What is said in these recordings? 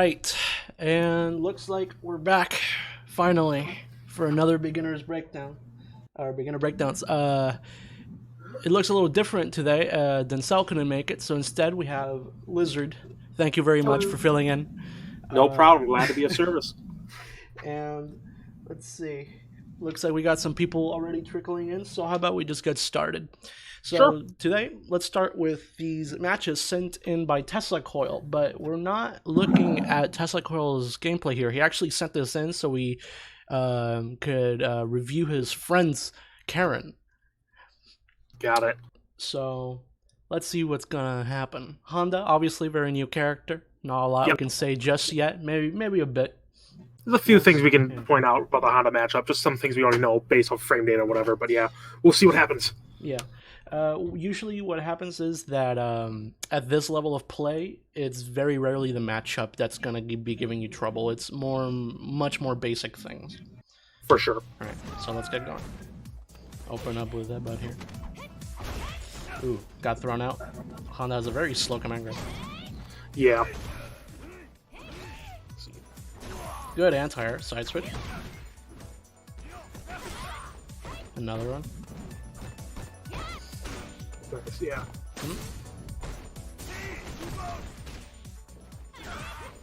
right, and looks like we're back finally for another beginner's breakdown, or beginner breakdowns. It looks a little different today. Denzel couldn't make it, so instead we have Lizard. Thank you very much for filling in. No problem. Glad to be of service. And let's see. Looks like we got some people already trickling in, so how about we just get started? So Sure. Today, let's start with these matches sent in by Tesla Coil, but we're not looking at Tesla Coil's gameplay here. He actually sent this in so we could review his friend's Karen. Got it. So let's see what's gonna happen. Honda, obviously very new character. Not a lot we can say just yet. Maybe a bit. There's a few things we can point out about the Honda matchup. Just some things we already know based on frame data or whatever. But yeah, we'll see what happens. Yeah. Usually what happens is that at this level of play, it's very rarely the matchup that's going to be giving you trouble. It's much more basic things. For sure. All right, so let's get going. Open up with that butt here. Ooh, got thrown out. Honda has a very slow command grab. Yeah. Good anti-air, side switch. Another one. Nice, yeah.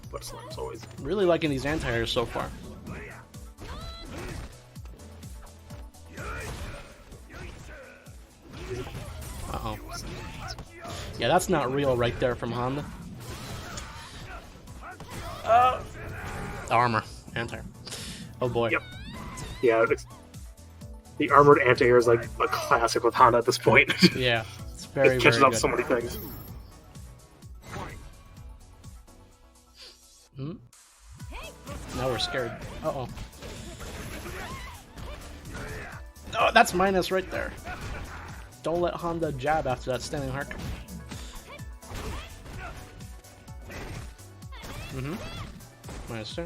But Slam's always. Really liking these anti-airs so far. Uh-oh. Yeah, that's not real right there from Honda. Armor. Anti-air. Oh boy. Yep. Yeah, the armored anti-air is like a classic with Honda at this point. Yeah, it's very, it catches very up good. so many things. Now we're scared. Uh-oh. Oh, that's minus right there. Don't let Honda jab after that standing hark. Minus 2.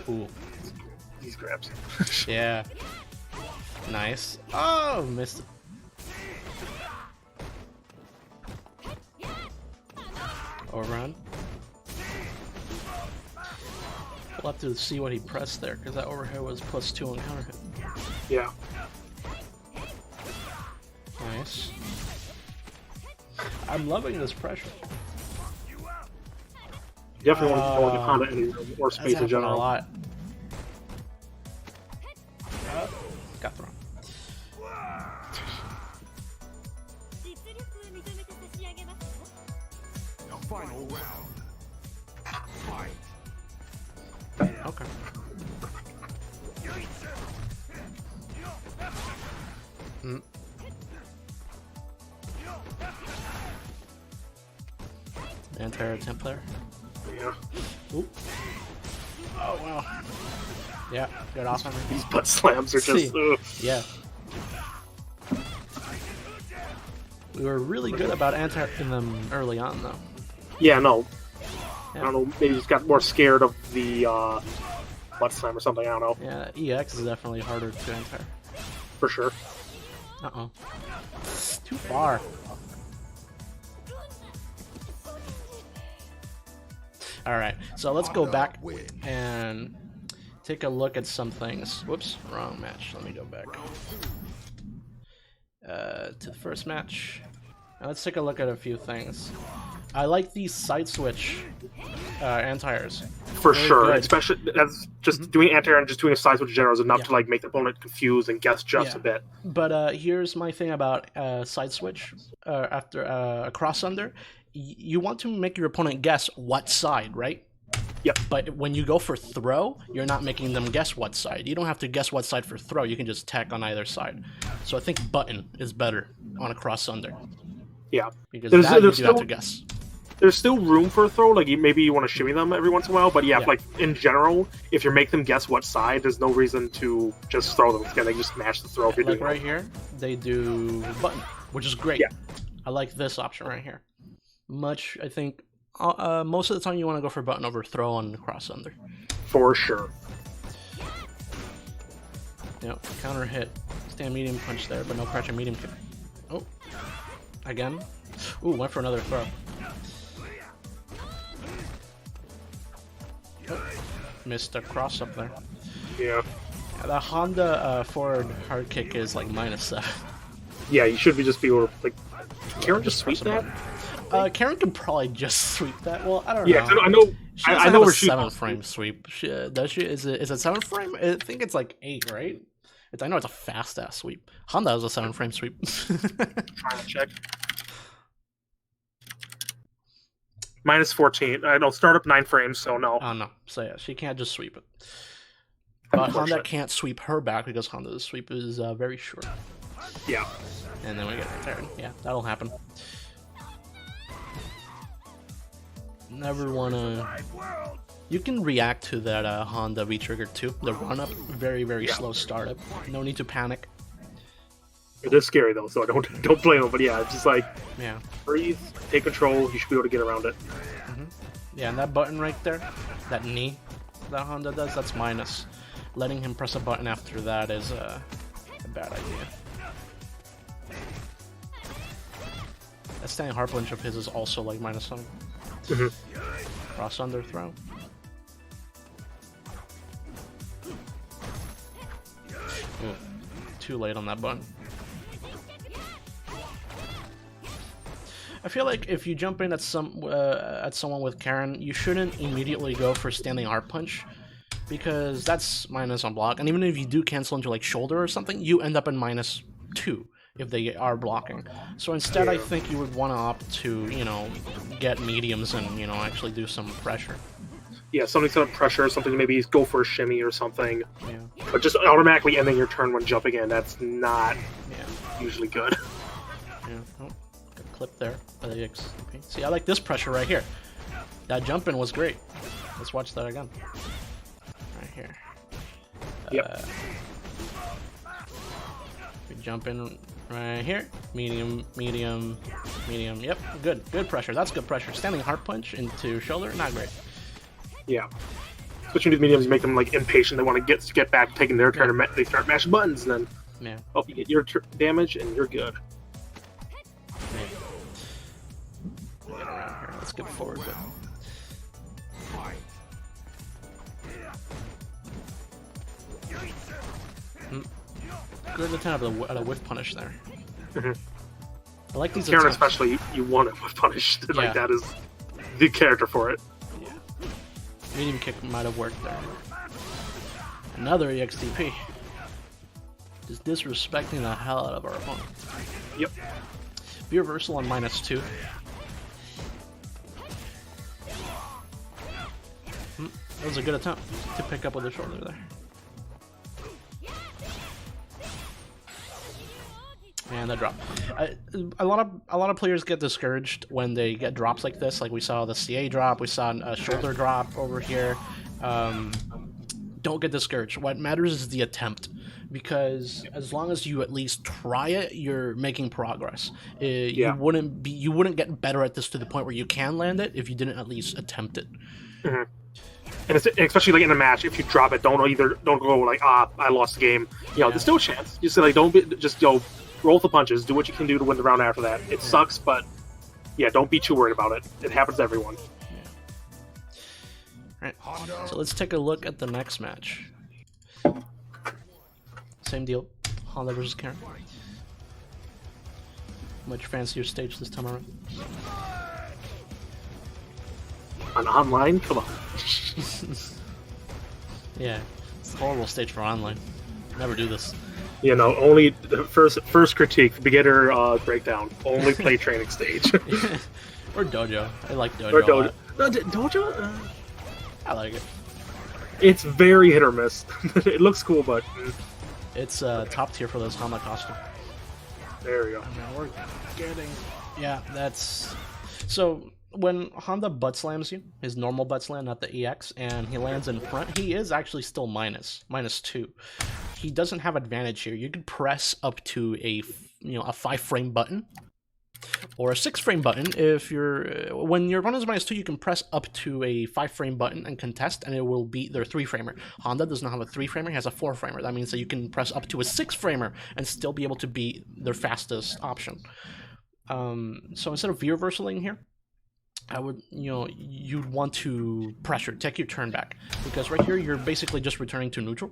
Ooh. These grabs. Yeah. Nice. Oh, missed it. Overrun. We'll have to see what he pressed there, because that overhead was +2 on counter hit. Yeah. Nice. I'm loving this pressure. Definitely want to give Honda any more space in a general. lot. Got thrown. Final round. Fight. Okay. Anti-air attempt there. Yeah. Ooh. Oh wow. Yeah, good off on These butt slams are just. Yeah. We were really good about anti-airing them early on, though. Yeah, no. Yeah. I don't know. Maybe just got more scared of the butt slam or something. I don't know. Yeah, EX is definitely harder to anti-air. For sure. Uh-oh. Too far. Alright, so let's go back and take a look at some things. Whoops, wrong match. Let me go back. To the first match. Now let's take a look at a few things. I like these side switch anti-airs. For Really sure. good. Especially that's just doing anti-air and just doing a side switch in general is enough to like make the opponent confused and guess just a bit. But here's my thing about side switch after a cross under. You want to make your opponent guess what side, right? Yep. But when you go for throw, you're not making them guess what side. You don't have to guess what side for throw. You can just tack on either side. So I think button is better on a cross under. Yeah. Because There's that you do still- have to guess. There's still room for a throw, like maybe you want to shimmy them every once in a while, but yeah, Yeah. like in general, if you make them guess what side, there's no reason to just throw them. They can just match the throw if you're Like doing right here, they do button, which is great. Yeah. I like this option right here. I think, most of the time you want to go for button over throw on cross under. For sure. Counter hit Stand medium punch there, but no crouching medium kick. Oh, again. Ooh, went for another throw. Oh, missed a cross up there. Yeah. The Honda forward hard kick is like -7. Yeah, you should be just be able to, like, Karen just sweep press a that? button. Karen can probably just sweep that. Well, I don't Yeah, know. I know. She I know have where a she 7-frame sweep. Does she? Is it 7-frame? I think it's like 8, right? I know it's a fast ass sweep. Honda has a 7-frame sweep. Trying to check. -14. I don't start up 9 frames, so no. Oh no. So yeah, she can't just sweep it. But Honda can't sweep her back because Honda's sweep is very short. Yeah. And then we get it there. Yeah, that'll happen. Never wanna. You can react to that Honda V-trigger too. The run up, very slow startup. No need to panic. It is scary though, so I don't blame him. But yeah, it's just like breathe, take control. You should be able to get around it. Yeah, and that button right there, that knee that Honda does, that's minus. Letting him press a button after that is a bad idea. That standing hard punch of his is also like -7. Cross under throw. Ooh, too late on that button. I feel like if you jump in at someone with Karen, you shouldn't immediately go for standing hard punch, because that's minus on block, and even if you do cancel into like shoulder or something, you end up in -2 if they are blocking. So instead, I think you would want to opt to, you know, get mediums and, you know, actually do some pressure. Yeah, something to pressure, something to maybe go for a shimmy or something. Yeah. But just automatically ending your turn when jumping in, that's not usually good. Yeah. Oh, good clip there. Okay. See, I like this pressure right here. That jump in was great. Let's watch that again. Right here. Yep. We jump in right here. Medium. Yep, good pressure. That's good pressure. Standing hard punch into shoulder, not great. Yeah. Switching to the mediums make them like impatient. They want to get back, taking their turn, and they start mashing buttons, and then you get your damage, and you're good. Get around here. Let's get forward. Good attempt at a whiff punish there. I like these Karen attempts. especially, you want it with punish. Like that is the character for it. Yeah. Medium kick might have worked there. Another EXTP. Just disrespecting the hell out of our opponent. Yep. Be reversal on -2. That was a good attempt to pick up with the shoulder there. And that drop. A lot of players get discouraged when they get drops like this. Like we saw the CA drop, we saw a shoulder drop over here. Don't get discouraged. What matters is the attempt, because as long as you at least try it, you're making progress. You wouldn't get better at this to the point where you can land it if you didn't at least attempt it. And especially like in a match, if you drop it, don't go like, I lost the game. You know, there's still a chance. Just like roll the punches, do what you can do to win the round after that. It sucks, but don't be too worried about it. It happens to everyone. Right. So let's take a look at the next match. Same deal. Honda versus Karen. Much fancier stage this time around. On online? Come on. Yeah, it's a horrible stage for online. Never do this. You know, only the first critique, beginner breakdown. Only play training stage. Or dojo. I like dojo. Or dojo. Dojo? I like it. It's very hit or miss. It looks cool, but it's top tier for those Honda costumes. There we go. We're getting. Yeah, that's. So when Honda butt slams you, his normal butt slam, not the EX, and he lands in front, he is actually still -2. He doesn't have advantage here. You could press up to a 5-frame button or a 6-frame button. If you're when your opponent is -2, you can press up to a 5-frame button and contest, and it will beat their 3-framer. Honda does not have a 3-framer; he has a 4-framer. That means that you can press up to a 6-framer and still be able to beat their fastest option. So instead of V-reversaling here, I would, you'd want to pressure, take your turn back, because right here you're basically just returning to neutral.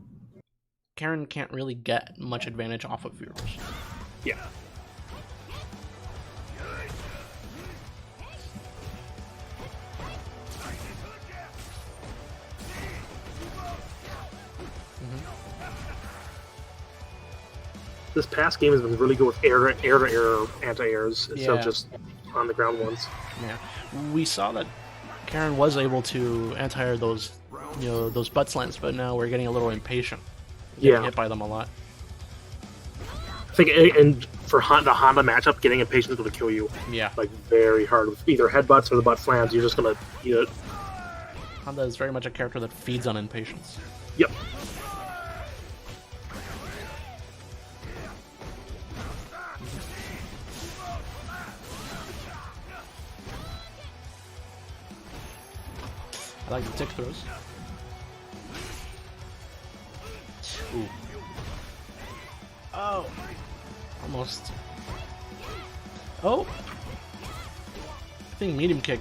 Karen can't really get much advantage off of V-reversal. Yeah. This past game has been really good with air-to-air anti-airs instead of just on the ground ones. Yeah, we saw that Karen was able to anti-air those, those butt slams, but now we're getting a little impatient. Getting hit by them a lot. I think, and for the Honda matchup, getting impatient is going to kill you. Yeah, like very hard with either headbutts or the butt slams. You're just going to eat it. Honda is very much a character that feeds on impatience. Yep. I like the tick throws. Ooh. Oh! Almost. Oh! I think medium kick.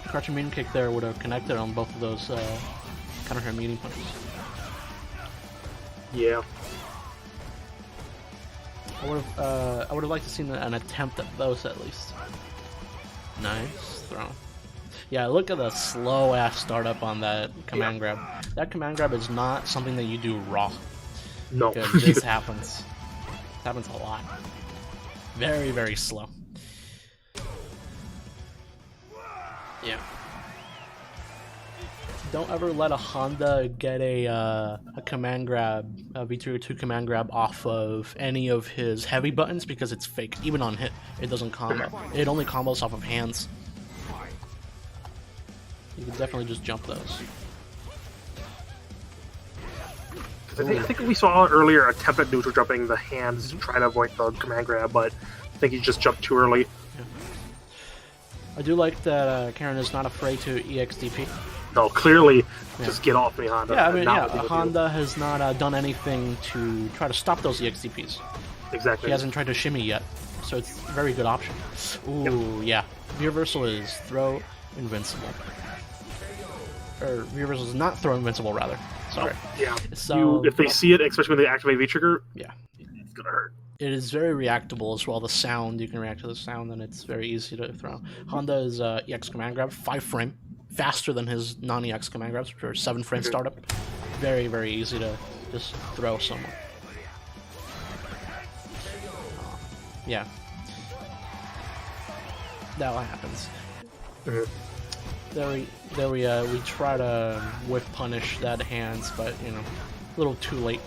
Crouching medium kick there would have connected on both of those counter hit medium punches. Yeah. I would have liked to see an attempt at those at least. Nice throw. Yeah, look at the slow-ass startup on that command grab. That command grab is not something that you do raw. No. Because this happens. It happens a lot. Very, very slow. Yeah. Don't ever let a Honda get a command grab, a V2 command grab off of any of his heavy buttons, because it's fake. Even on hit, it doesn't combo. It only combos off of hands. You can definitely just jump those. I think we saw earlier attempt at neutral jumping the hands to try to avoid the command grab, but I think he just jumped too early. Yeah. I do like that Karen is not afraid to EXDP. No, clearly, just get off me, Honda. Yeah, I mean, Honda has not done anything to try to stop those EXDPs. Exactly. He hasn't tried to shimmy yet, so it's a very good option. Ooh, yeah. V-reversal is throw invincible. Or V-reversal is not throw invincible, rather. Sorry. Yeah. So if they see it, especially when they activate V-trigger, yeah, it's gonna hurt. it is very reactable as well. The sound, you can react to the sound, and it's very easy to throw. Honda is EX command grab, 5-frame, faster than his non-EX command grabs, which are 7-frame startup. Very, very easy to just throw someone. Yeah. That what happens. There we try to whiff punish that hands, but a little too late.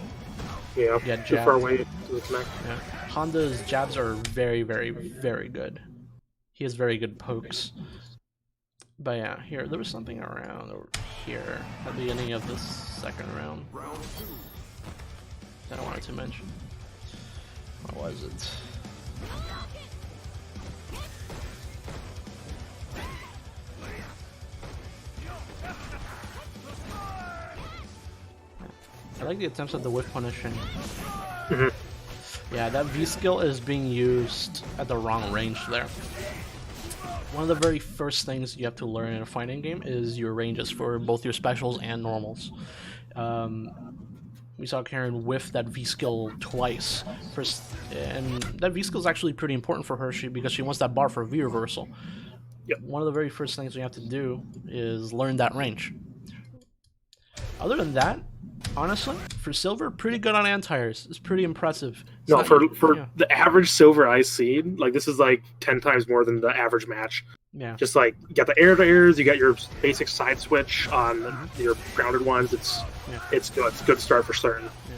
Yeah, too far away to the connect. Yeah. Honda's jabs are very, very, very good. He has very good pokes. But yeah, here there was something around over here at the beginning of this second round that I wanted to mention. What was it? I like the attempts at the whiff punishing. Yeah, that V skill is being used at the wrong range there. One of the very first things you have to learn in a fighting game is your ranges for both your specials and normals. We saw Karen whiff that V skill twice, and that V skill is actually pretty important for her because she wants that bar for V reversal. Yep. One of the very first things we have to do is learn that range. Other than that, honestly, for Silver, pretty good on anti-airs. It's pretty impressive. No, for the average Silver I've seen, like this is like 10 times more than the average match. Yeah. Just like you got the air-to-airs, you got your basic side switch on your grounded ones. It's good. It's a good start for certain. Yeah.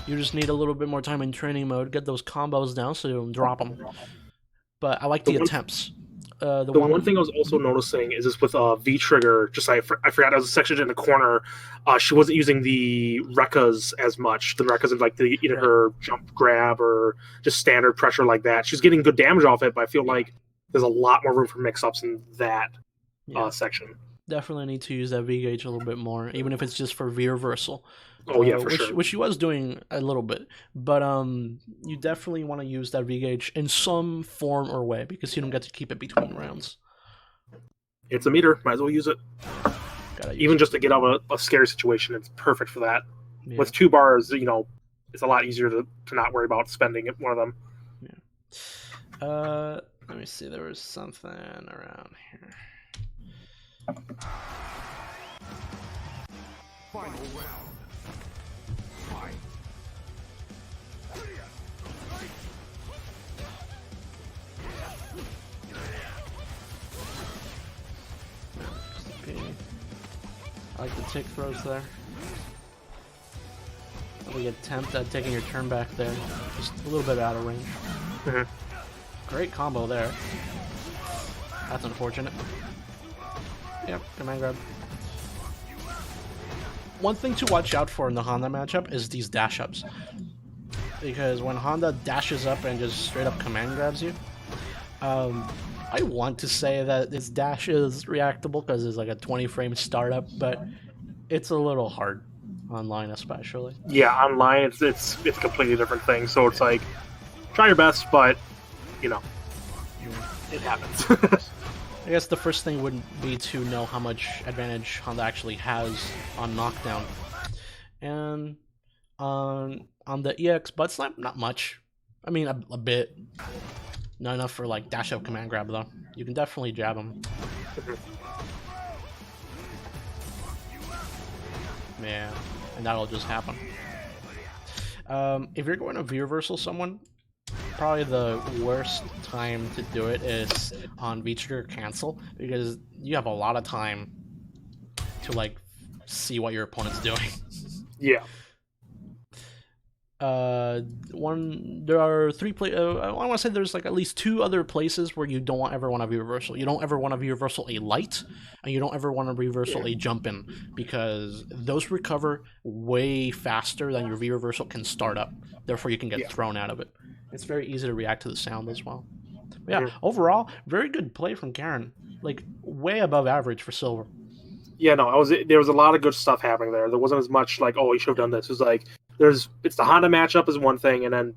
You just need a little bit more time in training mode, get those combos down so you don't drop them. But I like the attempts. The The one thing I was also noticing is this with V Trigger. Just I forgot, it was a section in the corner. She wasn't using the Rekkas as much. The Rekkas of like either her jump grab or just standard pressure like that. She's getting good damage off it, but I feel like there's a lot more room for mix-ups in that section. Definitely need to use that V gauge a little bit more, even if it's just for V reversal. Oh yeah, for sure. Which she was doing a little bit, but you definitely want to use that V gauge in some form or way because you don't get to keep it between rounds. It's a meter, might as well use it. Even just to get out of a scary situation, it's perfect for that. Yeah. With 2 bars, it's a lot easier to not worry about spending one of them. Yeah. Let me see. There was something around here. Final round. Fight. I like the tick throws there. Probably attempt at taking your turn back there. Just a little bit out of range. Great combo there. That's unfortunate. Yep, command grab. One thing to watch out for in the Honda matchup is these dash ups. Because when Honda dashes up and just straight up command grabs you, I want to say that this dash is reactable because it's like a 20 frame startup, but it's a little hard online especially. Yeah, online it's a completely different thing, so it's like, try your best, but, it happens. I guess the first thing would be to know how much advantage Honda actually has on knockdown. And on the EX butt slam, not much. I mean, a bit. Not enough for like dash up command grab though. You can definitely jab him. Yeah, and that'll just happen. If you're going to V reversal someone, probably the worst time to do it is on V trigger cancel because you have a lot of time to like see what your opponent's doing. Yeah. There are 3 I want to say there's like at least 2 other places where you don't ever want to V reversal. You don't ever want to V reversal a light, and you don't ever want to reversal a jump in because those recover way faster than your V reversal can start up. Therefore, you can get thrown out of it. It's very easy to react to the sound as well. But yeah, overall, very good play from Karen. Like way above average for silver. Yeah, no, there was a lot of good stuff happening there. There wasn't as much like, oh, you should have done this. It was like it's the Honda matchup is one thing, and then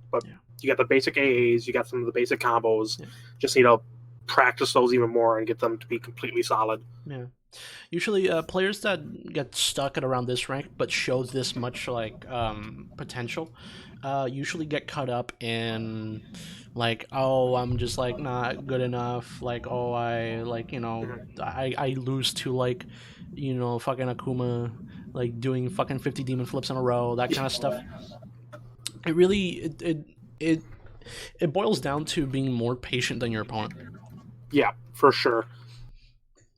you got the basic AAs, you got some of the basic combos. Yeah. Just practice those even more and get them to be completely solid. Yeah. Usually, players that get stuck at around this rank but show this much like potential, usually get caught up in like, oh, I'm just like not good enough. Like, oh, I like I lose to like fucking Akuma, like doing fucking 50 demon flips in a row, that kind of stuff. It really it boils down to being more patient than your opponent. Yeah, for sure.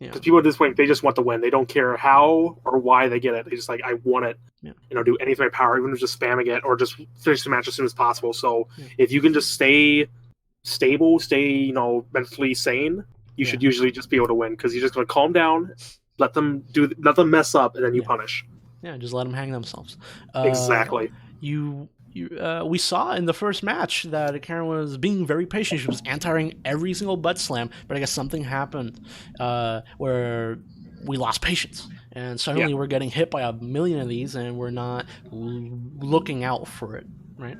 Because people at this point, they just want to win. They don't care how or why they get it. They just like, I want it. Yeah. Do anything in my power, even if just spamming it or just finish the match as soon as possible. So if you can just stay stable, stay mentally sane, you should usually just be able to win. Because you're just going to calm down, let them mess up, and then you punish. Yeah, just let them hang themselves. Exactly. We saw in the first match that Karen was being very patient. She was anti-airing every single butt slam, but I guess something happened where we lost patience. And suddenly we're getting hit by 1,000,000 of these, and we're not looking out for it, right?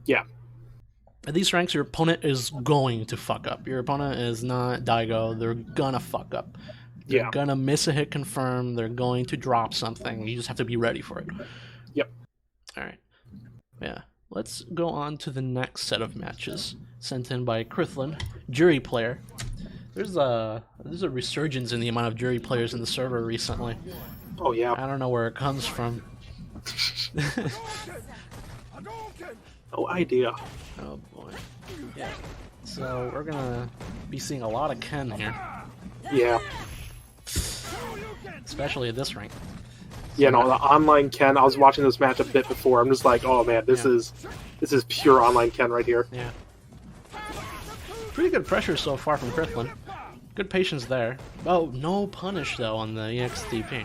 Yeah. At these ranks, your opponent is going to fuck up. Your opponent is not Daigo. They're gonna fuck up. They're gonna miss a hit confirm. They're going to drop something. You just have to be ready for it. Yep. All right. Yeah, let's go on to the next set of matches sent in by Krithlin, jury player. There's a resurgence in the amount of jury players in the server recently. Oh yeah. I don't know where it comes from. No idea. Oh boy. Yeah. So we're gonna be seeing a lot of Ken here. Yeah. Especially at this rank. Yeah, no, the online Ken, I was watching this match a bit before. I'm just like, oh man, this is pure online Ken right here. Yeah. Pretty good pressure so far from Krithlin. Good patience there. Oh, no punish though on the EXDP.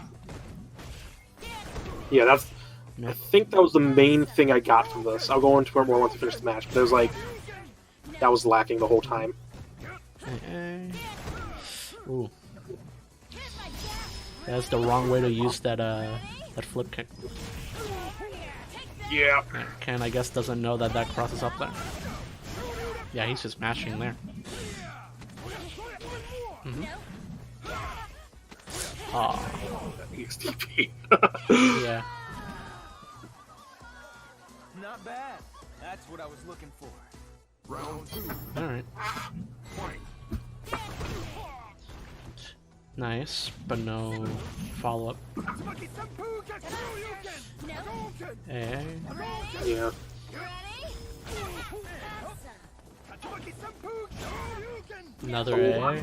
Yeah, that's. Yeah. I think that was the main thing I got from this. I'll go into it more once I finish the match, but it was like that was lacking the whole time. Ooh. That's the wrong way to use that that flip kick. Yeah. Ken, I guess, doesn't know that that crosses up there. Yeah, he's just mashing there. Aw. XTP. Yeah. Not bad. That's what I was looking for. Round 2. Alright. Fight. Nice, but no follow-up. Hey. Yeah. Another A.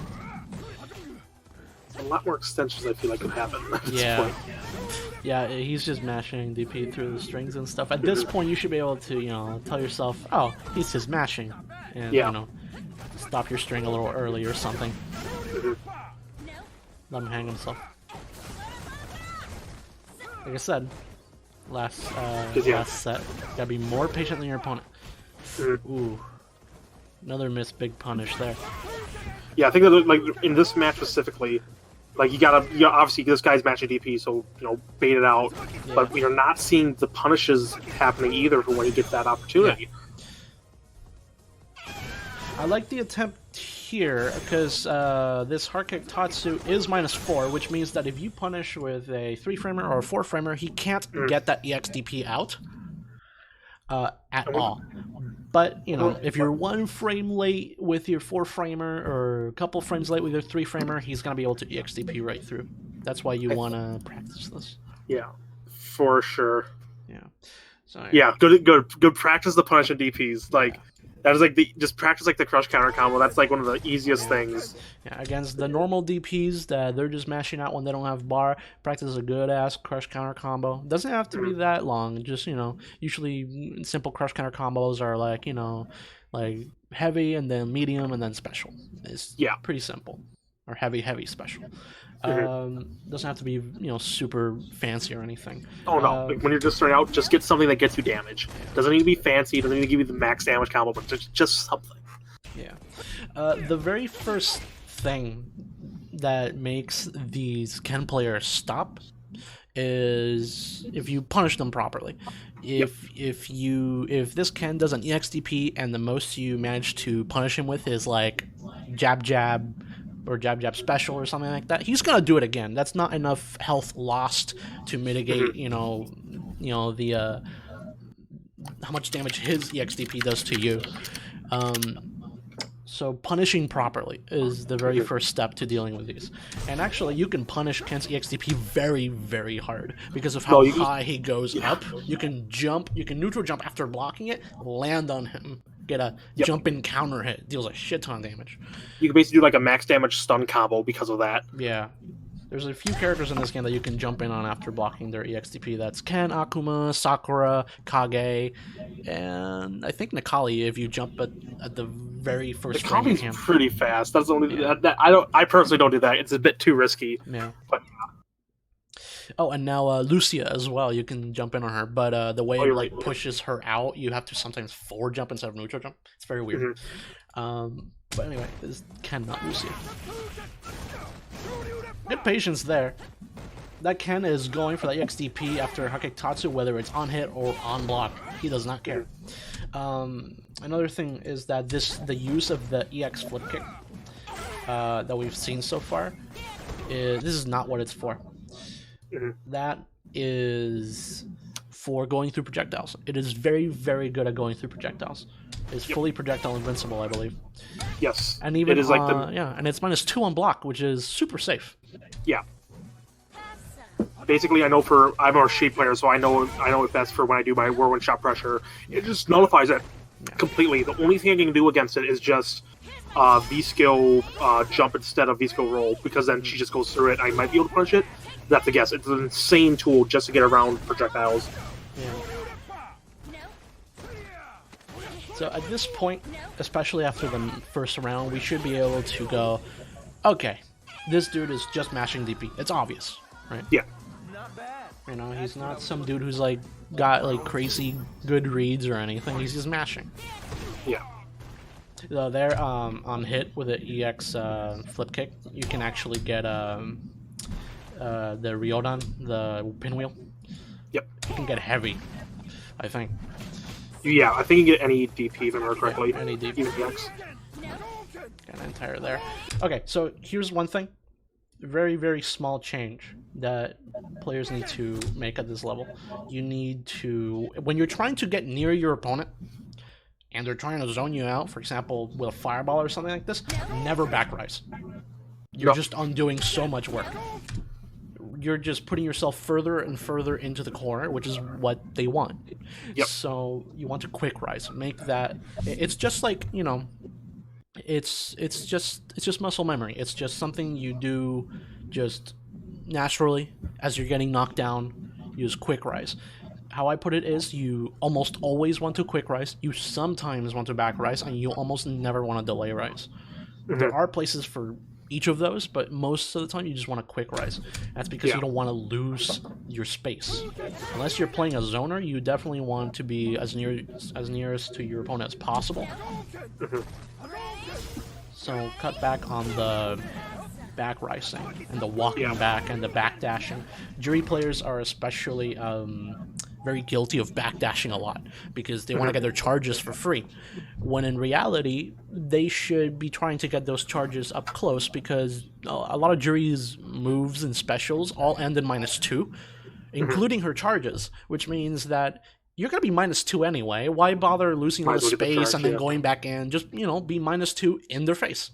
A lot more extensions I feel like could happen at this Yeah. point. Yeah, he's just mashing DP through the strings and stuff. At this point, you should be able to, you know, tell yourself, oh, he's just mashing. And, Yeah. you know, stop your string a little early or something. Let him hang himself. Like I said, last set, gotta be more patient than your opponent. Ooh. Another missed big punish there. Yeah, I think that like in this match specifically, like you gotta obviously this guy's matching DP, so you know bait it out. Yeah. But we are not seeing the punishes happening either for when he gets that opportunity. I like the attempt here because this hard kick Tatsu is -4, which means that if you punish with a 3-framer or a 4-framer, he can't get that EXDP out at all. But, you know, if you're 1 frame late with your 4-framer or a couple frames late with your 3-framer, he's going to be able to EXDP right through. That's why you want to practice this. Yeah, for sure. Yeah. So, Yeah, good practice the punish and DPs. Like that is like just practice like the crush counter combo. That's like one of the easiest things. Yeah, against the normal DPs that they're just mashing out when they don't have bar, practice a good ass crush counter combo. Doesn't have to be that long. Just, you know, usually simple crush counter combos are like, you know, like heavy and then medium and then special. It's pretty simple. Or heavy special. Doesn't have to be, you know, super fancy or anything. Oh no! Like, when you're just starting out, just get something that gets you damage. Doesn't need to be fancy. Doesn't need to give you the max damage combo, but just something. Yeah. The very first thing that makes these Ken players stop is if you punish them properly. If this Ken does an EXDP and the most you manage to punish him with is like jab or jab special or something like that, he's gonna do it again. That's not enough health lost to mitigate, you know the how much damage his EXDP does to you. So punishing properly is the very first step to dealing with these. And actually, you can punish Ken's EXDP very, very hard because of how high he goes up. You can jump, you can neutral jump after blocking it, land on him, get a jump in counter hit, deals a shit ton of damage. You can basically do like a max damage stun combo because of that. Yeah. There's a few characters in this game that you can jump in on after blocking their EXDP. That's Ken, Akuma, Sakura, Kage, and I think Nikali if you jump at the very first frame you can. Pretty fast. That's the only that I personally don't do that. It's a bit too risky. Yeah. But, oh, and now Lucia as well. You can jump in on her, but the way it like pushes her out, you have to sometimes forward jump instead of neutral jump. It's very weird. But anyway, it's Ken, not Lucia. Good patience there. That Ken is going for that EXDP after Hakek Tatsu, whether it's on hit or on block. He does not care. Another thing is that the use of the EX flip kick that we've seen so far, this is not what it's for. That is for going through projectiles. It is very, very good at going through projectiles. It's fully projectile invincible, I believe. Yes, and even it is like and it's -2 on block, which is super safe. Yeah. Basically, I'm a shape player, so I know it best for when I do my whirlwind shot pressure. It just nullifies it completely. The only thing I can do against it is just V-skill jump instead of V-skill roll, because then she just goes through it. I might be able to punish it. That's a guess. It's an insane tool just to get around projectiles. Yeah. So at this point, especially after the first round, we should be able to go, okay, this dude is just mashing DP. It's obvious, right? Yeah. Not bad. You know, he's not some dude who's like got like crazy good reads or anything. He's just mashing. Yeah. So there, on hit with an EX flip kick, you can actually get the Ryodan, the pinwheel. Yep. You can get heavy, I think. Yeah, I think you can get any DP if I remember correctly. Yeah, any DP. Even EX. Got an entire there. Okay, so here's one thing. Very, very small change that players need to make at this level. You need to, when you're trying to get near your opponent, and they're trying to zone you out, for example, with a fireball or something like this, never back rise. You're just undoing so much work. You're just putting yourself further and further into the corner, which is what they want. Yep. So you want to quick rise. Make that. It's just like, you know, it's just muscle memory. It's just something you do just naturally as you're getting knocked down. Use quick rise. How I put it is, you almost always want to quick rise, you sometimes want to back rise, and you almost never want to delay rise. There are places for each of those, but most of the time you just want to quick rise. That's because you don't want to lose your space. Unless you're playing a zoner, you definitely want to be as nearest to your opponent as possible. So cut back on the back rising and the walking back and the back dashing. Jury players are especially very guilty of backdashing a lot because they want to get their charges for free, when in reality they should be trying to get those charges up close, because a lot of Jury's moves and specials all end in -2, including her charges, which means that you're going to be -2 anyway. Why bother losing a little space and then going back in? Just, you know, be -2 in their face.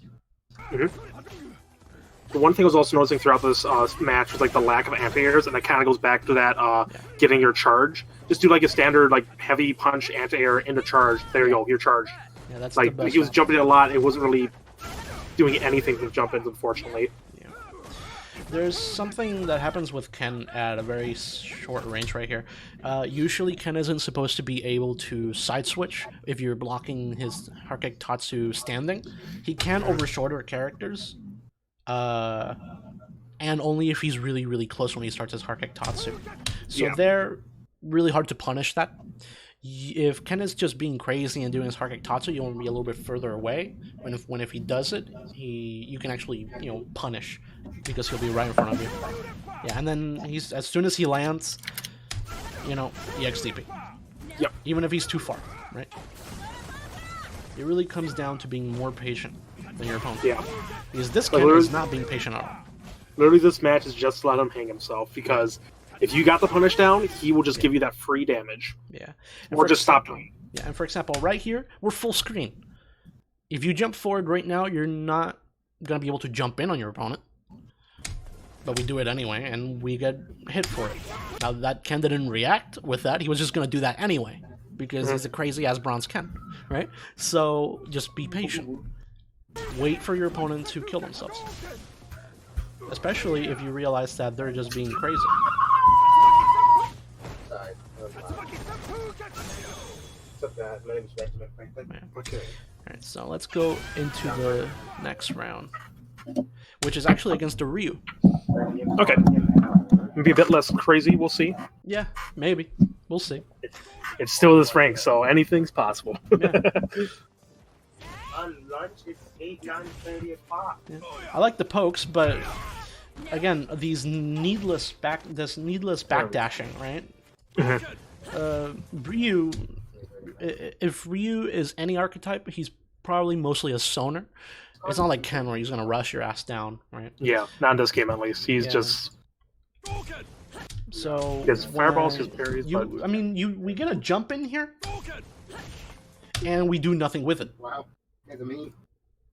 The one thing I was also noticing throughout this match was like the lack of anti-airs, and that kind of goes back to that getting your charge. Just do like a standard like heavy punch anti-air into charge. There you go, your charge. Yeah, that's like the best he was one. jumping in a lot. It wasn't really doing anything from jump-ins, unfortunately. Yeah. There's something that happens with Ken at a very short range right here. Usually Ken isn't supposed to be able to side switch if you're blocking his Harkek Tatsu standing. He can over shorter characters. And only if he's really, really close when he starts his Harkek Tatsu. So they're really hard to punish that. If Ken is just being crazy and doing his Harkek Tatsu, you want to be a little bit further away. If he does it, you can actually, you know, punish, because he'll be right in front of you. Yeah, and then as soon as he lands, you know, EXDP. Yep. Even if he's too far, right? It really comes down to being more patient than your opponent. Yeah. Because this Ken is not being patient at all. Literally, this match is just to let him hang himself, because if you got the punish down, he will just give you that free damage. Yeah. Or just stop doing. Yeah, and for example, right here, we're full screen. If you jump forward right now, you're not going to be able to jump in on your opponent. But we do it anyway, and we get hit for it. Now, that Ken didn't react with that. He was just going to do that anyway, because he's a crazy-ass bronze Ken, right? So, just be patient. Wait for your opponent to kill themselves. Especially if you realize that they're just being crazy. Sorry. My name is Benjamin Franklin. Okay. Alright, so let's go into the next round, which is actually against a Ryu. Okay. Maybe a bit less crazy, we'll see. Yeah, maybe. We'll see. It's still this rank, so anything's possible. Yeah. On lunch, it's 9:30 o'clock. Yeah. I like the pokes, but again, this needless backdashing, right? Ryu, if Ryu is any archetype, he's probably mostly a zoner. It's not like Ken where he's gonna rush your ass down, right? Yeah, not in this game at least. He's just so his fireballs, his parries. I mean, we get a jump in here, and we do nothing with it. Wow. Look at me.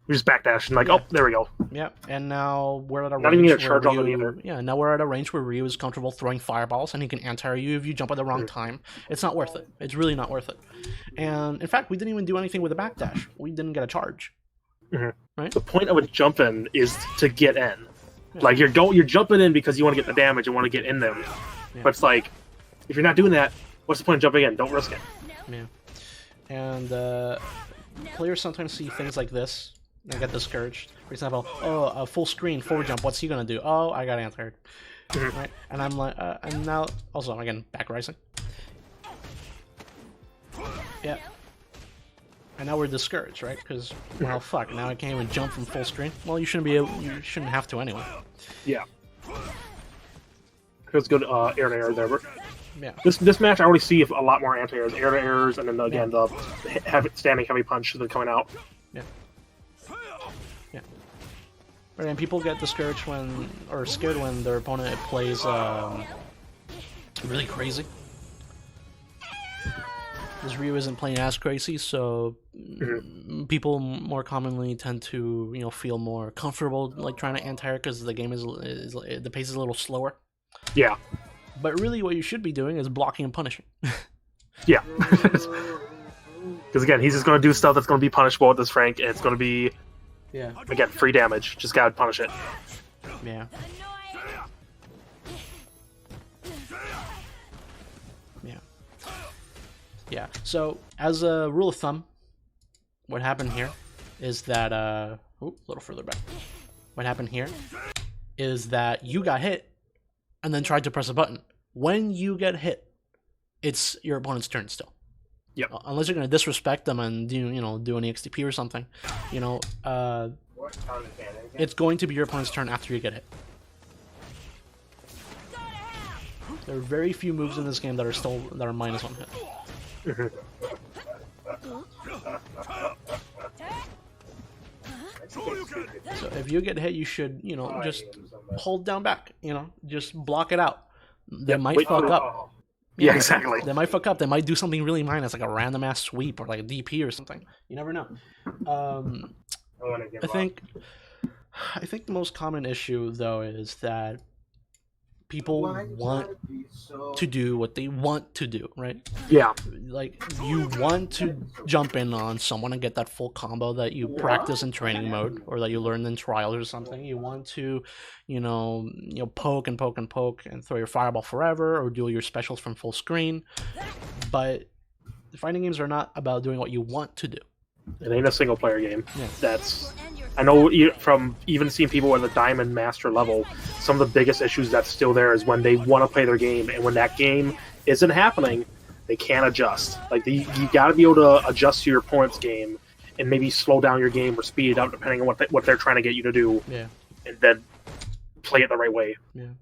We just backdash and like, oh, there we go. Yeah, and now we're at a Not range even gonna charge where on them Ryu, either. yeah, now we're at a range where Ryu is comfortable throwing fireballs, and he can anti you if you jump at the wrong time. It's not worth it. It's really not worth it. And in fact, we didn't even do anything with a backdash. We didn't get a charge. Right? The point of a jump in is to get in. Like you're jumping in because you want to get the damage and want to get in them. Yeah. But it's like, if you're not doing that, what's the point of jumping in? Don't risk it. Yeah. And players sometimes see things like this, and get discouraged. For example, oh, a full screen forward jump. What's he gonna do? Oh, I got anti-aired. Right, and I'm like, and now also again back rising. Yeah. And now we're discouraged, right? Because well, fuck. Now I can't even jump from full screen. Well, you shouldn't be able. You shouldn't have to anyway. Yeah. It was good air to air there. But Yeah. this match, I already see a lot more anti-airs, air to airs, and then again the standing heavy punch that coming out. Yeah. Yeah. But then people get discouraged when, or scared when their opponent plays really crazy. Because Ryu isn't playing as crazy, so people more commonly tend to, you know, feel more comfortable like trying to anti-air because the game is the pace is a little slower. Yeah. But really, what you should be doing is blocking and punishing. Yeah. Because again, he's just going to do stuff that's going to be punishable with this Frank, and it's going to be, Yeah. again, free damage. Just gotta punish it. Yeah. Yeah. Yeah. So, as a rule of thumb, what happened here is that, a little further back. What happened here is that you got hit and then tried to press a button. When you get hit, it's your opponent's turn still. Yep. Unless you're going to disrespect them and do an EXTP or something, it's going to be your opponent's turn after you get hit. There are very few moves in this game that are -1 hit. So if you get hit, you should, just hold down back, just block it out. They might fuck up. Yeah, exactly. They might fuck up. They might do something really minus, like a random ass sweep or like a DP or something. You never know. I think the most common issue though is that people want to do what they want to do, right? Yeah. Like you want to jump in on someone and get that full combo that you practice in training mode or that you learned in trials or something. You want to, poke and poke and poke and throw your fireball forever or do your specials from full screen. But fighting games are not about doing what you want to do. It ain't a single player game. Yeah. I know from even seeing people at the Diamond Master level, some of the biggest issues that's still there is when they want to play their game, and when that game isn't happening, they can't adjust. Like you got to be able to adjust to your opponent's game, and maybe slow down your game or speed it up depending on what they're trying to get you to do. Yeah. And then play it the right way. Yeah.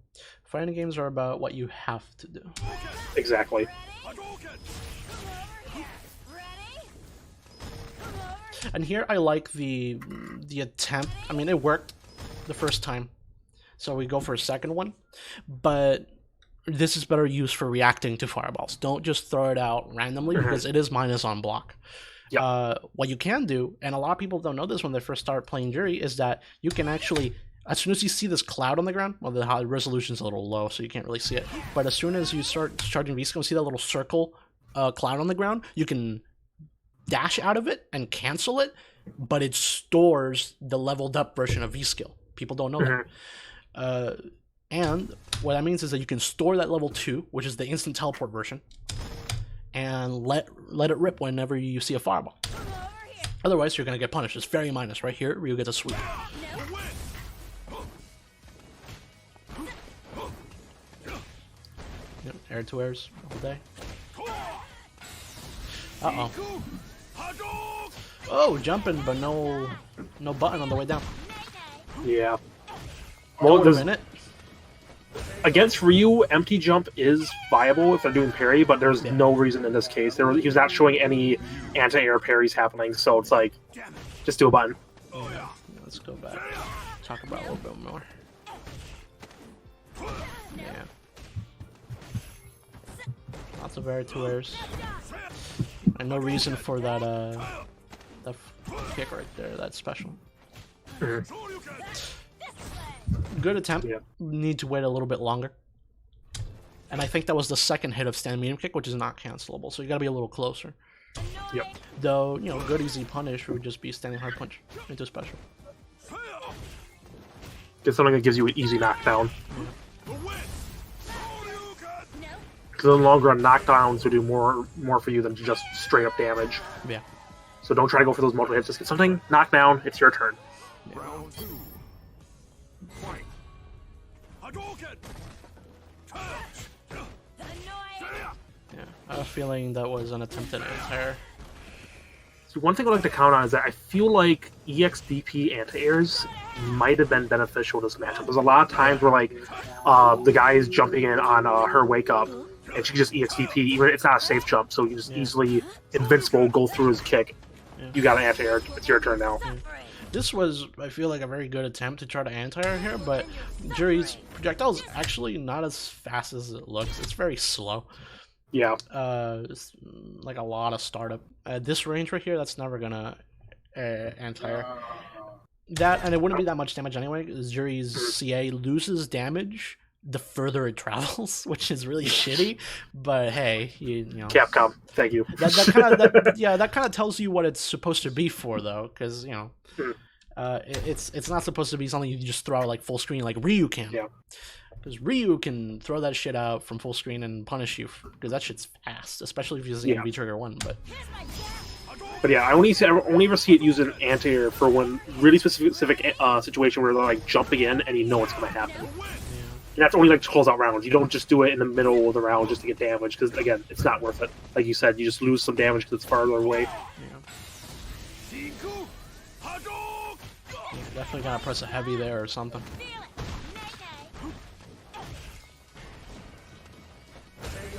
Fighting games are about what you have to do. Exactly. And here I like the attempt. I mean, it worked the first time, so we go for a second one. But this is better used for reacting to fireballs. Don't just throw it out randomly because it is minus on block. Yep. What you can do, and a lot of people don't know this when they first start playing Jury, is that you can actually, as soon as you see this cloud on the ground, well, the resolution's a little low, so you can't really see it. But as soon as you start charging V-Skill and see that little circle cloud on the ground, you can dash out of it and cancel it, but it stores the leveled up version of V-Skill. People don't know that. And what that means is that you can store that level 2, which is the instant teleport version, and let it rip whenever you see a fireball. Otherwise, you're going to get punished. It's very minus. Right here, Ryu gets a sweep. Yep, air to airs all day. Uh-oh. Oh, jumping, but no button on the way down. Yeah. Well, Well, a minute. against Ryu, empty jump is viable if they're doing parry, but there's no reason in this case. He was not showing any anti-air parries happening, so it's like, just do a button. Yeah, let's go back. Talk about it a little bit more. Yeah. Lots of air to airs. And no reason for that kick right there, that's special. Good attempt. Yeah. Need to wait a little bit longer. And I think that was the second hit of stand medium kick, which is not cancelable, so you gotta be a little closer. Yep. Though, good easy punish would just be standing hard punch into special. Get something that gives you an easy knockdown. Because in the long run, knockdowns will do more for you than just straight up damage. Yeah. So don't try to go for those multiple hits. Just get something, knock down. It's your turn. Round 2. Fight. Hadouken! Yeah, I have a feeling that was an attempted anti-air. So one thing I'd like to count on is that I feel like EXDP anti-airs might have been beneficial to this matchup. There's a lot of times where like the guy is jumping in on her wake up, and she can just EXDP, even if it's not a safe jump, so you just easily invincible go through his kick. Yeah. You got an anti-air. It's your turn now. This was, I feel like, a very good attempt to try to anti-air here, but Jury's projectile is actually not as fast as it looks. It's very slow. Yeah. It's like a lot of startup. At this range right here, that's never gonna anti-air. That, and it wouldn't be that much damage anyway, because Jury's CA loses damage the further it travels, which is really shitty. But hey, you know, Capcom, thank you. That kind of tells you what it's supposed to be for, though, because you know, it's not supposed to be something you just throw out like full screen like Ryu can. Yeah. Because Ryu can throw that shit out from full screen and punish you, because that shit's fast, especially if you're using V trigger 1. But yeah, I only ever see it used in anti-air for one really specific situation where they're like jumping in and you know what's going to happen. And that's only like to close out rounds. You don't just do it in the middle of the round just to get damage, because again, it's not worth it. Like you said, you just lose some damage because it's farther away. Definitely gotta press a heavy there or something.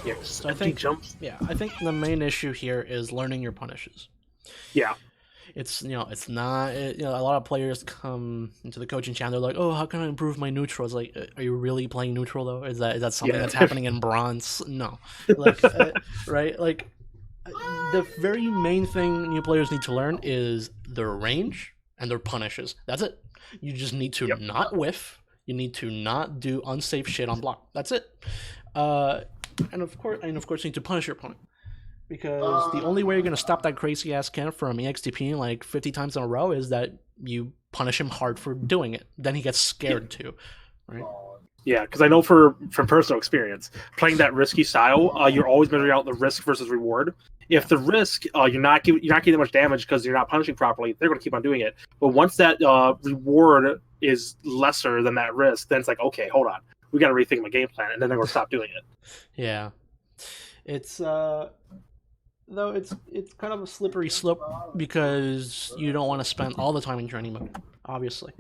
Yeah, So I think jumps. Yeah, I think the main issue here is learning your punishes. Yeah. It's it's not a lot of players come into the coaching channel. They're like, "Oh, how can I improve my neutral?" It's like, are you really playing neutral though? Is that something that's happening in bronze? No, like right? Like the very main thing new players need to learn is their range and their punishes. That's it. You just need to not whiff. You need to not do unsafe shit on block. That's it. And of course, you need to punish your opponent. Because the only way you're going to stop that crazy ass Ken from EXTPing like 50 times in a row is that you punish him hard for doing it. Then he gets scared too, right? Yeah, because I know from personal experience, playing that risky style, you're always measuring out the risk versus reward. If the risk, you're not getting that much damage because you're not punishing properly, they're going to keep on doing it. But once that reward is lesser than that risk, then it's like, okay, hold on, we got to rethink my game plan, and then they're going to stop doing it. Yeah, it's though it's kind of a slippery slope because you don't want to spend all the time in training mode, obviously.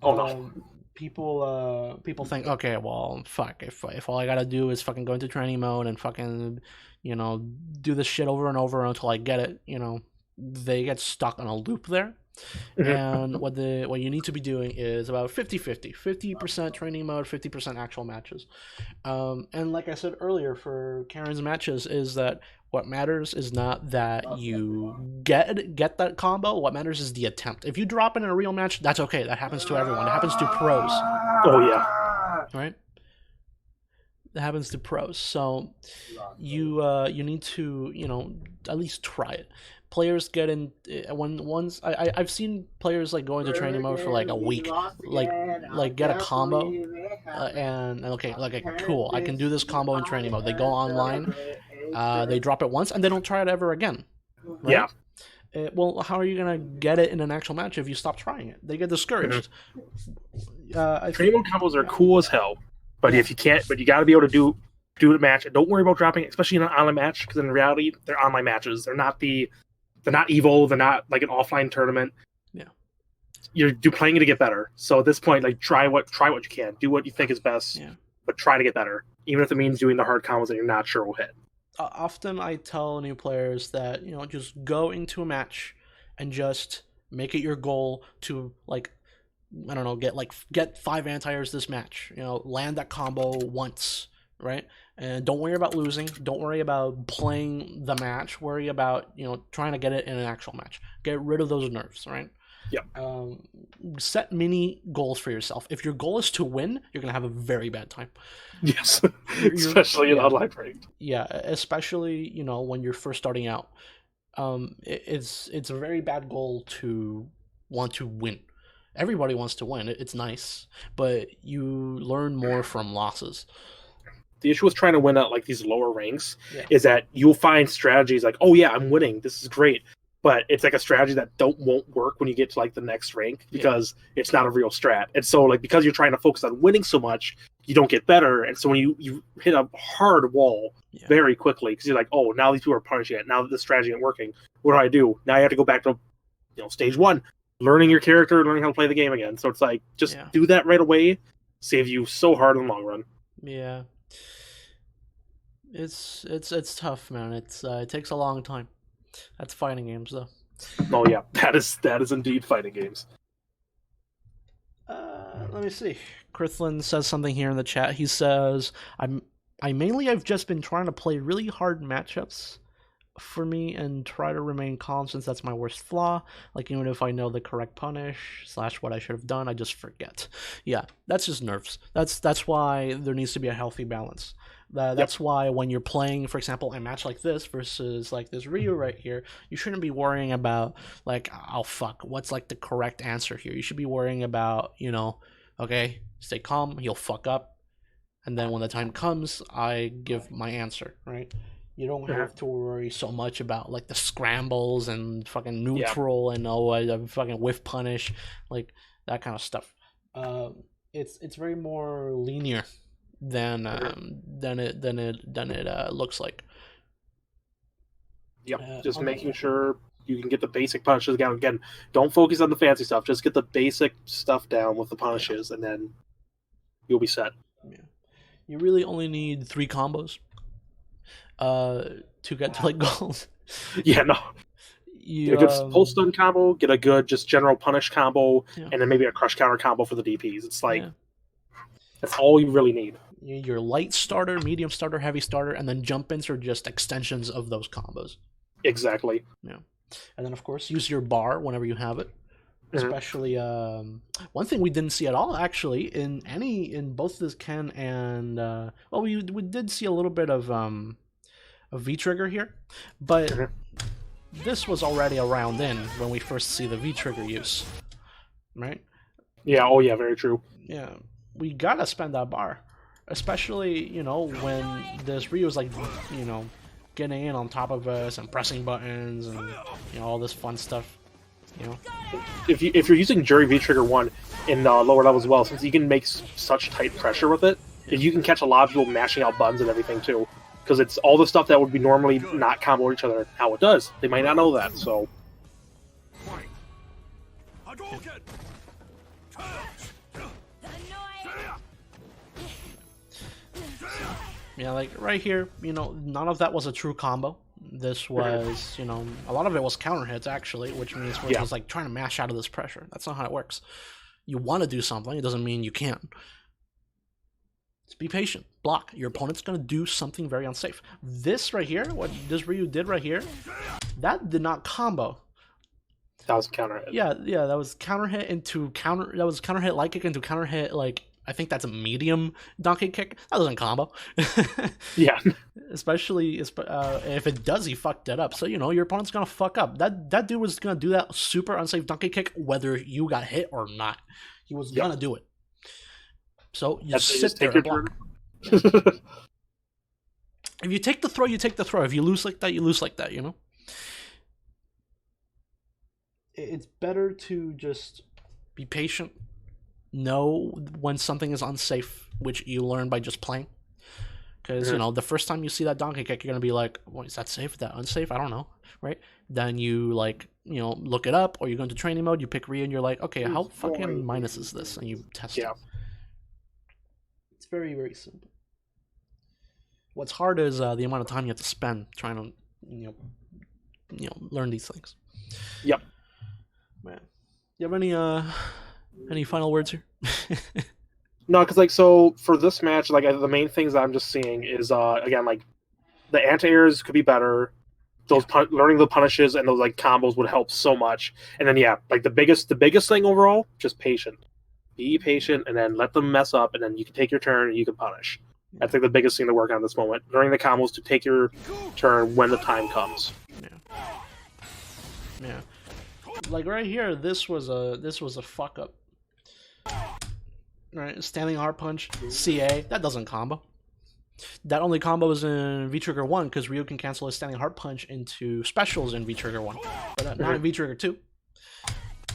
Oh no. People think, okay, well, fuck, if all I gotta do is fucking go into training mode and fucking, do this shit over and over until I get it, they get stuck on a loop there. And what you need to be doing is about 50-50. 50% training mode, 50% actual matches. And like I said earlier, for Karen's matches, is that what matters is not that you get that combo. What matters is the attempt. If you drop it in a real match, that's okay. That happens to everyone. It happens to pros. Oh yeah. Right? That happens to pros. So you need to at least try it. Players get in I've seen players like go into training mode for like a week, like get a combo, and okay, like cool, I can do this combo in training mode. They go online, they drop it once, and they don't try it ever again. Right? Yeah. Well, how are you gonna get it in an actual match if you stop trying it? They get discouraged. Training mode combos are cool as hell, but if you can't, you got to be able to do the match. Don't worry about dropping, especially in an online match, because in reality, they're online matches. They're not evil. They're not like an offline tournament. Yeah, you're playing it to get better. So at this point, like try what you can, do what you think is best. Yeah. But try to get better, even if it means doing the hard combos that you're not sure will hit. Often I tell new players that just go into a match and just make it your goal to get 5 anti-airs this match. Land that combo once, right? And don't worry about losing. Don't worry about playing the match. Worry about trying to get it in an actual match. Get rid of those nerves, right? Yeah. Set mini goals for yourself. If your goal is to win, you're gonna have a very bad time. Yes, especially in online ranked. Yeah, especially when you're first starting out. It's a very bad goal to want to win. Everybody wants to win. It's nice, but you learn more from losses. The issue with trying to win at like these lower ranks is that you'll find strategies like, oh yeah, I'm winning. This is great. but it's like a strategy that won't work when you get to like the next rank because it's not a real strat. And so like because you're trying to focus on winning so much, you don't get better. And so when you hit a hard wall very quickly because you're like, oh, now these people are punishing it. Now that the strategy ain't working, what do? Now you have to go back to stage one, learning your character, learning how to play the game again. So it's like just do that right away, save you so hard in the long run. Yeah. It's tough, man. It takes a long time. That's fighting games, though. Oh yeah, that is indeed fighting games. Let me see. Krithlan says something here in the chat. He says, I've just been trying to play really hard matchups for me and try to remain calm since that's my worst flaw. Like even if I know the correct punish / what I should have done, I just forget. Yeah, that's just nerves. That's why there needs to be a healthy balance. That's why when you're playing, for example, a match like this versus like this Ryu right here, you shouldn't be worrying about like, oh fuck, what's like the correct answer here. You should be worrying about, okay, stay calm, he'll fuck up, and then when the time comes, I give my answer, right? You don't have to worry so much about like the scrambles and fucking neutral and fucking whiff punish, like that kind of stuff. It's very more linear than it looks like. Yep, just making sure you can get the basic punishes down. Again, don't focus on the fancy stuff. Just get the basic stuff down with the punishes, and then you'll be set. Yeah, you really only need 3 combos to get to like gold. Yeah, no. Get a good pulse stun combo, get a good just general punish combo, and then maybe a crush counter combo for the DPs. It's like that's all you really need. Your light starter, medium starter, heavy starter, and then jump ins are just extensions of those combos. Exactly. Yeah, and then of course use your bar whenever you have it. Especially one thing we didn't see at all actually in both this Ken and we did see a little bit of V trigger here, but this was already a round in when we first see the V trigger use, right? Yeah. Oh yeah. Very true. Yeah, we gotta spend that bar. Especially, when this Ryu is like, getting in on top of us and pressing buttons and, all this fun stuff, If you're using Jury V-Trigger 1 in lower levels as well, since you can make such tight pressure with it, you can catch a lot of people mashing out buttons and everything too. Because it's all the stuff that would be normally not combo each other, how it does. They might not know that, so... Yeah, like right here, none of that was a true combo. This was, a lot of it was counter hits actually, which means we're just like trying to mash out of this pressure. That's not how it works. You want to do something, it doesn't mean you can't. Just be patient. Block. Your opponent's going to do something very unsafe. This right here, what this Ryu did right here, that did not combo. That was counter hit. Yeah, that was counter hit into counter. That was counter hit light kick into counter hit like. I think that's a medium donkey kick. That doesn't combo. Yeah. Especially if it does, he fucked it up. So, your opponent's going to fuck up. That dude was going to do that super unsafe donkey kick whether you got hit or not. He was going to do it. So, you sit there and block. If you take the throw, you take the throw. If you lose like that, you lose like that, It's better to just be patient. Know when something is unsafe, which you learn by just playing. Because, the first time you see that donkey kick, you're going to be like, well, is that safe? Is that unsafe? I don't know, right? Then you, look it up, or you go into training mode, you pick Ryu, and you're like, okay, how fucking minus is this? And you test it. It's very, very simple. What's hard is the amount of time you have to spend trying to, learn these things. Yep. Man. You have any final words here? No, because so for this match, the main things that I'm just seeing is again the anti-airs could be better. Those learning the punishes and those combos would help so much. And then the biggest thing overall, just patient. Be patient, and then let them mess up, and then you can take your turn and you can punish. That's the biggest thing to work on at this moment. Learning the combos to take your turn when the time comes. Yeah. Like right here, this was a fuck up. Right, standing hard punch, CA, that doesn't combo. That only combos in V-Trigger 1 because Ryu can cancel his standing hard punch into specials in V-Trigger 1, but not in V-Trigger 2.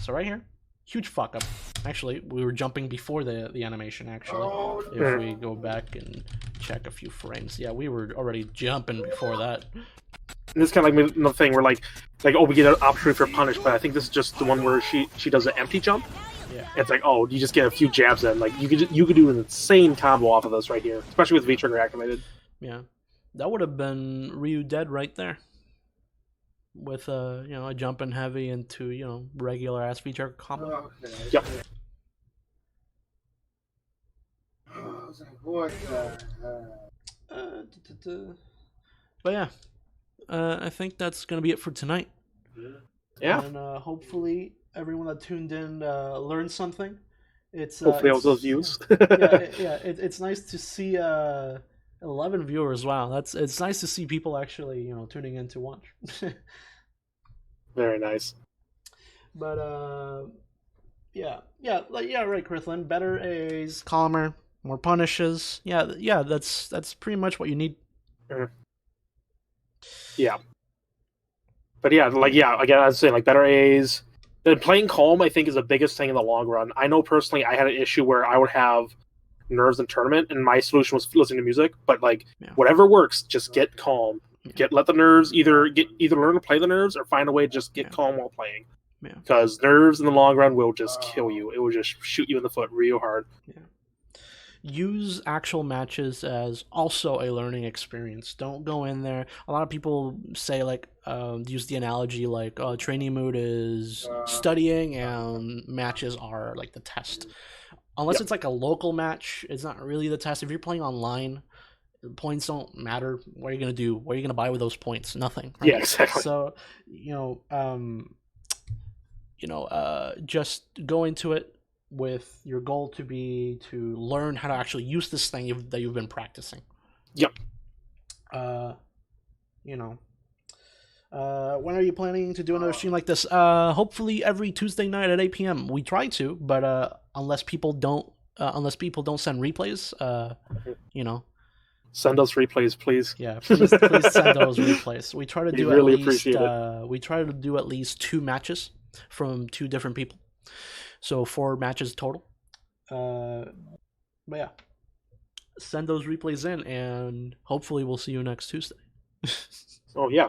So right here, huge fuck up. Actually, we were jumping before the animation, actually. If we go back and check a few frames. Yeah, we were already jumping before that. And this kind of like another thing where like oh, we get an opportunity for punish, but I think this is just the one where she does an empty jump. Yeah. It's like, oh, you just get a few jabs in. Like you could do an insane combo off of this right here, especially with V-Trigger activated. Yeah. That would have been Ryu dead right there. With a jumping heavy into, regular ass V-Trigger combo. Okay. Yep. I was like, what the But yeah, I think that's gonna be it for tonight. Yeah. And hopefully everyone that tuned in learned something. It's Hopefully all those views. It's nice to see 11 viewers. Wow, it's nice to see people actually tuning in to watch. Very nice. But right, Crithlin. Better A's, calmer, more punishes. Yeah, that's pretty much what you need. Yeah. But again, I was saying better A's. Then playing calm, I think, is the biggest thing in the long run. I know personally, I had an issue where I would have nerves in tournament, and my solution was listening to music. But whatever works, just get calm. Let the nerves either learn to play the nerves or find a way to just get calm while playing. Because nerves in the long run will just kill you. It will just shoot you in the foot real hard. Yeah. Use actual matches as also a learning experience. Don't go in there. A lot of people say use the analogy training mode is studying and matches are like the test. Unless it's a local match, it's not really the test. If you're playing online, points don't matter. What are you gonna do? What are you gonna buy with those points? Nothing. Right? Yeah, exactly. So just go into it with your goal to be to learn how to actually use this thing that you've been practicing. Yep. When are you planning to do another stream like this? Hopefully every Tuesday night at 8 p.m. We try to, but unless people don't send replays, Send us replays, please. Yeah, please send those replays. We try to do really at least appreciate it. We try to do at least 2 matches from 2 different people, so 4 matches total. But yeah, send those replays in, and hopefully we'll see you next Tuesday. Oh yeah.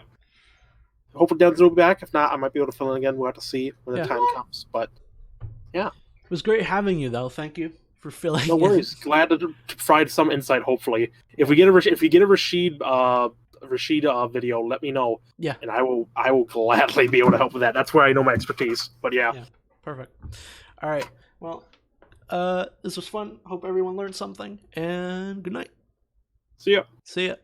Hopefully Denzel will be back. If not, I might be able to fill in again. We'll have to see when the time comes. But yeah, it was great having you, though. Thank you for filling. No worries. Glad to provide some insight. Hopefully, if we get a Rashid video, let me know. Yeah, and I will gladly be able to help with that. That's where I know my expertise. But yeah. Perfect. All right. Well, this was fun. Hope everyone learned something. And good night. See ya. See ya.